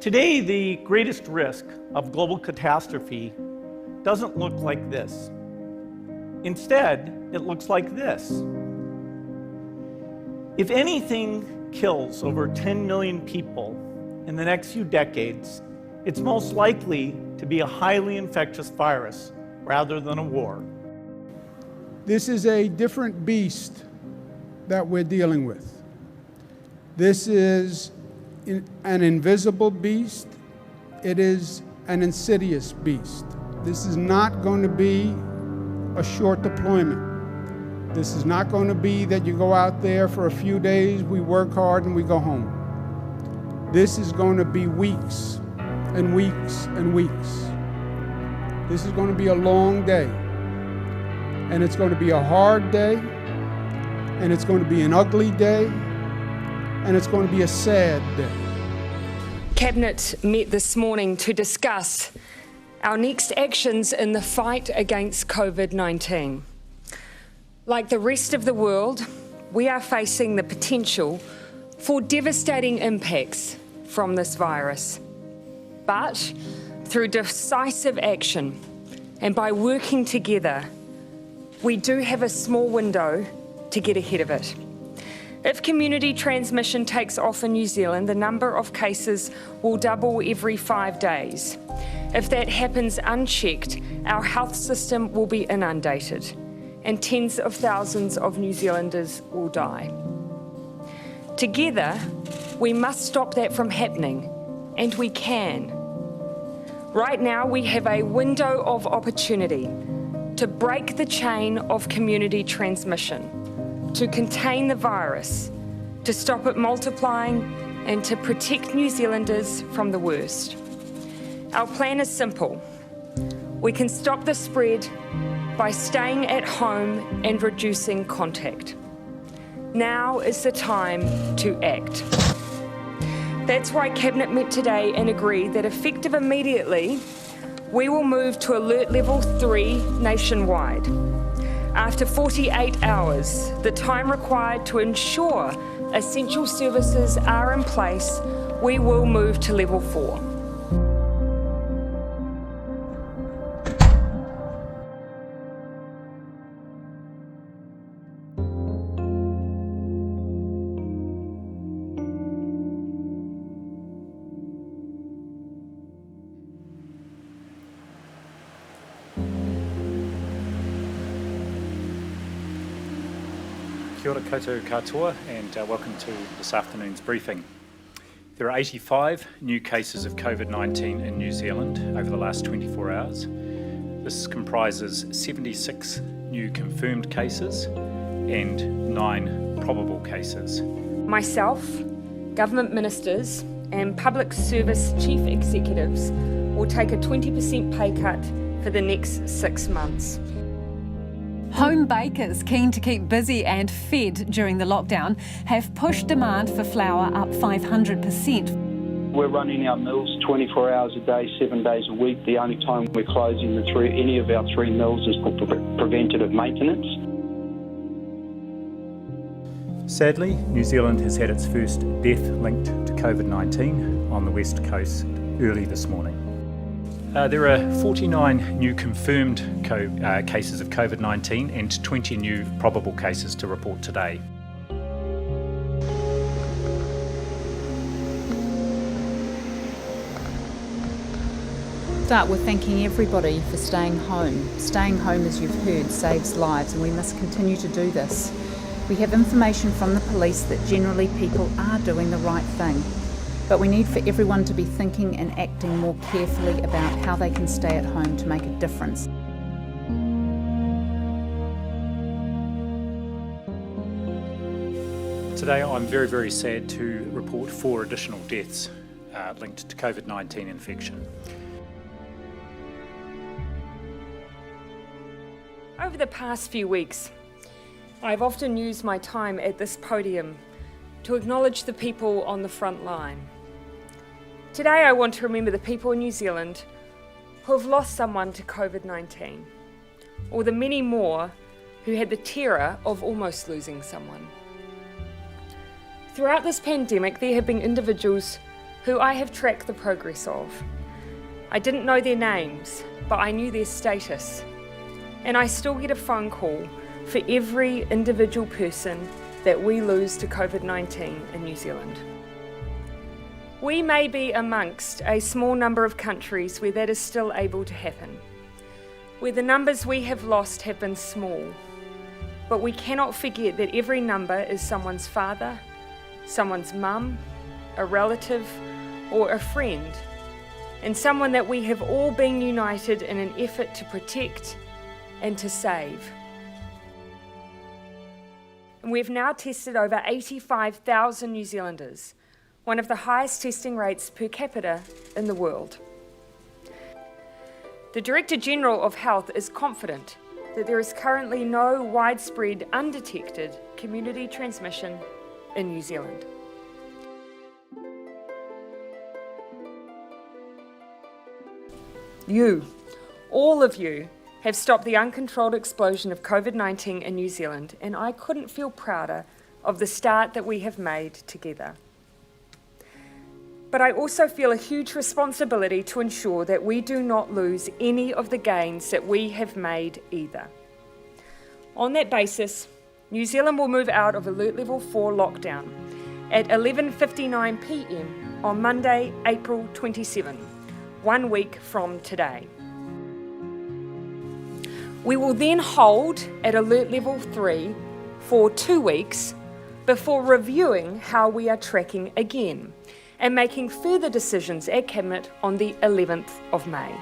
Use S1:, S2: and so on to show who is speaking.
S1: Today, the greatest risk of global catastrophe doesn't look like this. Instead, it looks like this. If anything kills over 10 million people in the next few decades, it's most likely to be a highly infectious virus rather than a war.
S2: This is a different beast that we're dealing with. This is an invisible beast. It is an insidious beast. This is not going to be a short deployment. This is not going to be that you go out there for a few days, we work hard, and we go home. This is going to be weeks and weeks and weeks. This is going to be a long day. And it's going to be a hard day. And it's going to be an ugly day. And it's going to be a sad day.
S3: Cabinet met this morning to discuss our next actions in the fight against COVID-19. Like the rest of the world, we are facing the potential for devastating impacts from this virus. But through decisive action and by working together, we do have a small window to get ahead of it. If community transmission takes off in New Zealand, the number of cases will double every 5 days. If that happens unchecked, our health system will be inundated and tens of thousands of New Zealanders will die. Together, we must stop that from happening, and we can. Right now, we have a window of opportunity to break the chain of community transmission, to contain the virus, to stop it multiplying, and to protect New Zealanders from the worst. Our plan is simple. We can stop the spread by staying at home and reducing contact. Now is the time to act. That's why Cabinet met today and agreed that effective immediately, we will move to Alert Level 3 nationwide. After 48 hours, the time required to ensure essential services are in place, we will move to Level 4.
S4: Kia ora koutou katoa and welcome to this afternoon's briefing. There are 85 new cases of COVID-19 in New Zealand over the last 24 hours. This comprises 76 new confirmed cases and 9 probable cases.
S3: Myself, government ministers and public service chief executives will take a 20% pay cut for the next 6 months.
S5: Home bakers keen to keep busy and fed during the lockdown have pushed demand for flour up 500%.
S6: We're running our mills 24 hours a day, 7 days a week. The only time we're closing any of our 3 mills is for preventative maintenance.
S4: Sadly, New Zealand has had its first death linked to COVID-19 on the West Coast early this morning. There are 49 new confirmed cases of COVID-19 and 20 new probable cases to report today.
S7: Start with thanking everybody for staying home. Staying home, as you've heard, saves lives, and we must continue to do this. We have information from the police that generally people are doing the right thing. But we need for everyone to be thinking and acting more carefully about how they can stay at home to make a difference.
S4: Today I'm very, very sad to report 4 additional deaths linked to COVID-19 infection.
S3: Over the past few weeks, I've often used my time at this podium to acknowledge the people on the front line. Today I want to remember the people in New Zealand who have lost someone to COVID-19, or the many more who had the terror of almost losing someone. Throughout this pandemic, there have been individuals who I have tracked the progress of. I didn't know their names, but I knew their status. And I still get a phone call for every individual person that we lose to COVID-19 in New Zealand. We may be amongst a small number of countries where that is still able to happen, where the numbers we have lost have been small. But we cannot forget that every number is someone's father, someone's mum, a relative, or a friend, and someone that we have all been united in an effort to protect and to save. And we've now tested over 85,000 New Zealanders, one of the highest testing rates per capita in the world. The Director General of Health is confident that there is currently no widespread undetected community transmission in New Zealand. You, all of you, have stopped the uncontrolled explosion of COVID-19 in New Zealand, and I couldn't feel prouder of the start that we have made together. But I also feel a huge responsibility to ensure that we do not lose any of the gains that we have made either. On that basis, New Zealand will move out of Alert Level 4 lockdown at 11:59 p.m. on Monday, April 27, 1 week from today. We will then hold at Alert Level 3 for 2 weeks before reviewing how we are tracking again and making further decisions at Cabinet on the 11th of May.